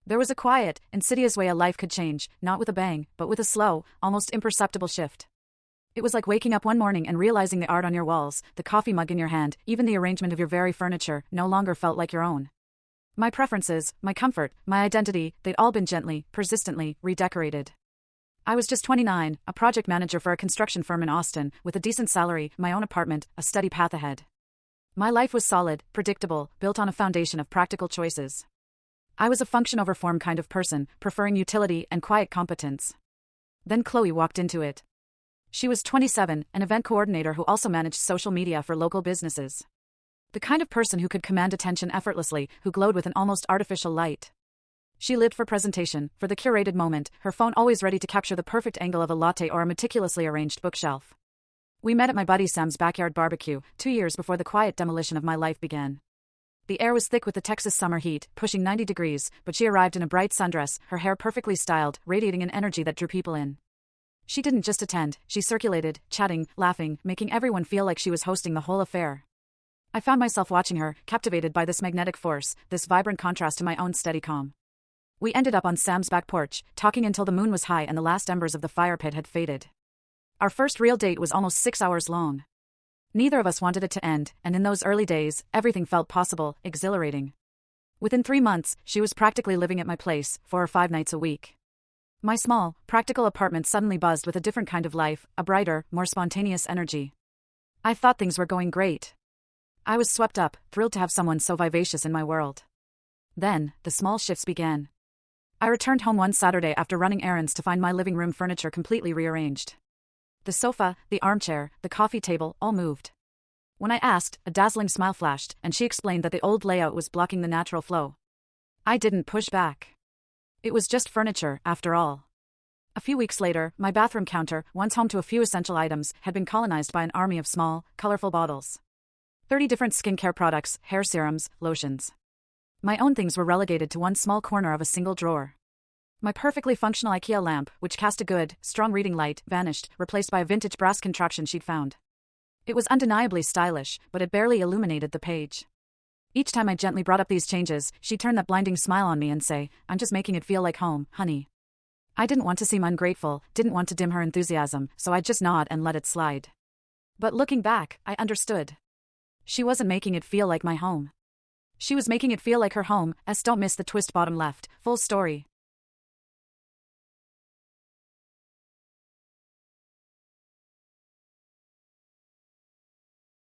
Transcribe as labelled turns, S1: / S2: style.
S1: There was a quiet, insidious way a life could change, not with a bang, but with a slow, almost imperceptible shift. It was like waking up one morning and realizing the art on your walls, the coffee mug in your hand, even the arrangement of your very furniture, no longer felt like your own. My preferences, my comfort, my identity, they'd all been gently, persistently, redecorated. I was just 29, a project manager for a construction firm in Austin, with a decent salary, my own apartment, a steady path ahead. My life was solid, predictable, built on a foundation of practical choices. I was a function over form kind of person, preferring utility and quiet competence. Then Chloe walked into it. She was 27, an event coordinator who also managed social media for local businesses. The kind of person who could command attention effortlessly, who glowed with an almost artificial light. She lived for presentation, for the curated moment, her phone always ready to capture the perfect angle of a latte or a meticulously arranged bookshelf. We met at my buddy Sam's backyard barbecue, 2 years before the quiet demolition of my life began. The air was thick with the Texas summer heat, pushing 90 degrees, but she arrived in a bright sundress, her hair perfectly styled, radiating an energy that drew people in. She didn't just attend, she circulated, chatting, laughing, making everyone feel like she was hosting the whole affair. I found myself watching her, captivated by this magnetic force, this vibrant contrast to my own steady calm. We ended up on Sam's back porch, talking until the moon was high and the last embers of the fire pit had faded. Our first real date was almost 6 hours long. Neither of us wanted it to end, and in those early days, everything felt possible, exhilarating. Within 3 months, she was practically living at my place, 4 or 5 nights a week. My small, practical apartment suddenly buzzed with a different kind of life, a brighter, more spontaneous energy. I thought things were going great. I was swept up, thrilled to have someone so vivacious in my world. Then, the small shifts began. I returned home one Saturday after running errands to find my living room furniture completely rearranged. The sofa, the armchair, the coffee table, all moved. When I asked, a dazzling smile flashed, and she explained that the old layout was blocking the natural flow. I didn't push back. It was just furniture, after all. A few weeks later, my bathroom counter, once home to a few essential items, had been colonized by an army of small, colorful bottles. 30 different skincare products, hair serums, lotions. My own things were relegated to one small corner of a single drawer. My perfectly functional IKEA lamp, which cast a good, strong reading light, vanished, replaced by a vintage brass contraption she'd found. It was undeniably stylish, but it barely illuminated the page. Each time I gently brought up these changes, she'd turn that blinding smile on me and say, "I'm just making it feel like home, honey." I didn't want to seem ungrateful, didn't want to dim her enthusiasm, so I'd just nod and let it slide. But looking back, I understood. She wasn't making it feel like my home. She was making it feel like her home. Don't miss the twist bottom left, full story.